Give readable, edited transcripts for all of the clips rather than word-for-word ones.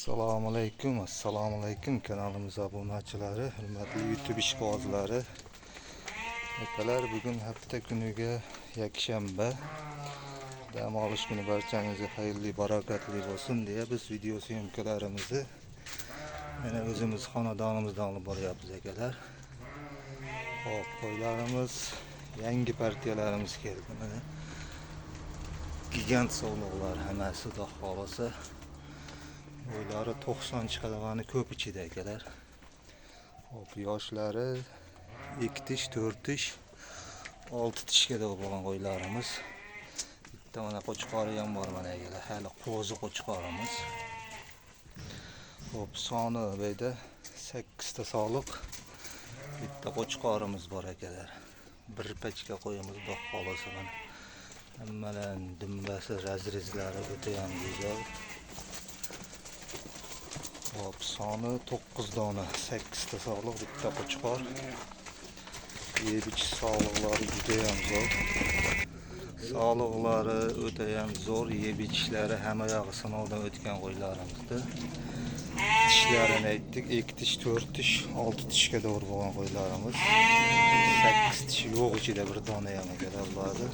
Assalomu alaykum kanalimiz obunachilari, hurmatli YouTube ishqibozlari. Akalar, bugun hafta kuniga yakshanba. Dam olish kuni barchangizga xayrli, barakatli bo'lsin deya biz video syomkalarimizni mana o'zimiz xonadonimizdan olib boryapmiz akalar. Hop, qo'ylarimiz, yangi partiyalarimiz keldi. Mana gigant sovliqlar hammasi xudo xolasa. Qo'ylari 90 chiqadigani ko'p ichida akalar. Hop, yoshlari 2 tish, 4 tish, 6 tishga da bo'lgan qo'ylarimiz. Bitta mana qo'chqori ham bor mana akalar. Hali qo'zi qo'chqorimiz. Hop, soni bo'yda 8 ta soliq. Bitta qo'chqorimiz bor akalar. Bir pachka qo'yimiz xudo xolasa mana. Hammadan dumbasi, razrezlari o'ta ham go'zal. Hop, soni 9 dona, 8 ta sog'liq, bitta qo'chqor. Yebich sog'liqlari juda ham zo'r. Sog'liqlari o'ta ham zo'r, yebichlari hamma yog'i sinovdan o'tgan qo'ylarimizda. Tishlarini aytdik, 2 tish, 4 tish, 6 tishga to'g'ri bo'lgan qo'ylarimiz. 8 tish yo'q ichida bir dona ham akalarlarda.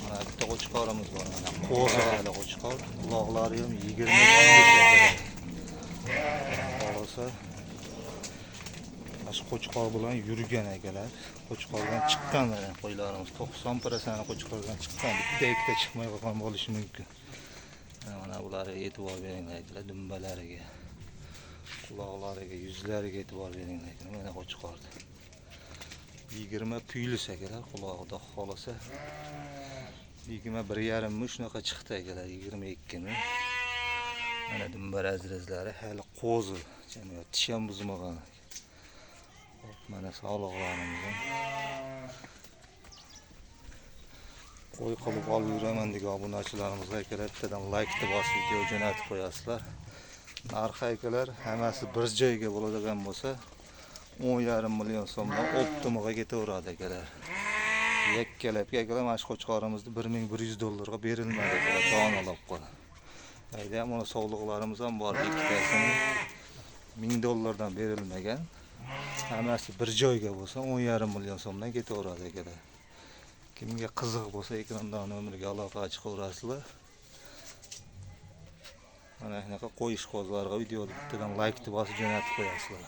Mana bitta qo'chqorimiz bor mana. Qo'zi hali qo'chqor. Quloqlari ham 20 olsa ash qo'chqor bilan yurgan akalar. Qo'chqordan chiqqan qo'ylarimiz 90% qo'chqordan chiqqan. Bitta ikkita chiqmay qolgan bo'lishi mumkin. Mana bularga e'tibor beringlar akalar, dumbalariga, quloqlariga, yuzlariga e'tibor beringlar akalar. Mana qo'chqor 20 puylis akalar, qulog'ida xolasa 21,5 mi shunaqa chiqdi akalar, 22 mi. Mana dumba razrezlari hali qo'zi, jamiyat tish ham buzmagan. Hop, mana sog'liqlarimiz. Qo'y qilib olib yuraman degan obunachilarimizga akalar, bittadan like bosib video jo'natib qo'yasizlar. Narxi akalar hammasi bir joyga bo'ladigan bo'lsa 10,5 million so'mdan optimaga ketaveradi akalar. Yakkalabga akalar mana shu qo'chqorimizni $1,100 berilmadi akalar, donalab qoldi. Hayda, mana sog'liqlarimiz ham bor, ikkitasini $1000 dan berilmagan. Hammasi bir joyga bo'lsa 10,5 million so'mdan ketaveradi akalar. Kimga qiziq bo'lsa ekrandan nomerga aloqa chiqaverasizlar. Mana shunaqa qo'y ishqibozlarga videoni bittadan like bosib jo'natib qo'yasizlar.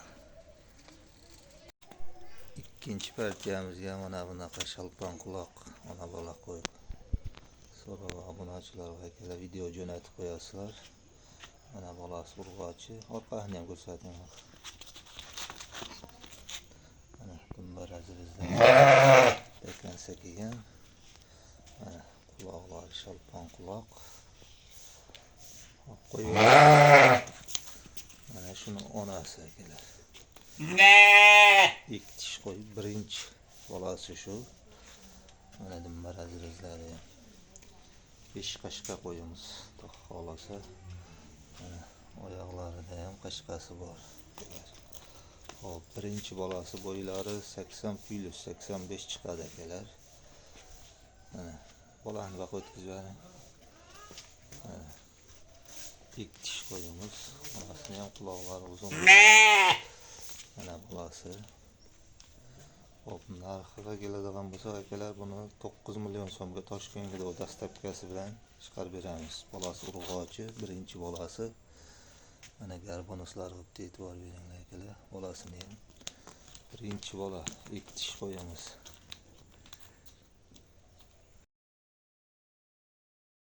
Ikkinchi partiyamizga mana bunaqa shalpon quloq ona bola qo'y. So'rov obunachilarga akalar video jo'natib qo'yasizlar. Mana bolasi urg'ochi, orqasini ham ko'rsating. Mana dumba razrezdan ekansa kelgan. Mana quloqlari shalpon quloq. Qo'y. Mana shuni onasi akalar. Ikki tish qo'y, birinchi bolasi shu. Mana dumba razrezlari. 5 qashqa qo'yimiz, xudo xolasa. Mana oyoqlarida ham qashqasi bor. Hop, birinchi bolasi bo'ylari 80 plus 85 chiqadi akalar. Mana bolani baqa o'tkazib. Mana ikki tish qo'yimiz, onasini ham quloqlari uzun. Mana bolasi. Hop, narxiga keladigan bo'lsa akalar, buni 9 million so'mga Toshkentga dastlabkasi bilan chiqarib beramiz. Bolasi urg'ochi, birinchi bolasi. Mana garbonuslar o'tdi, e'tibor beringlar akalar. Bolasini ham birinchi bola 2 tish qo'yamiz.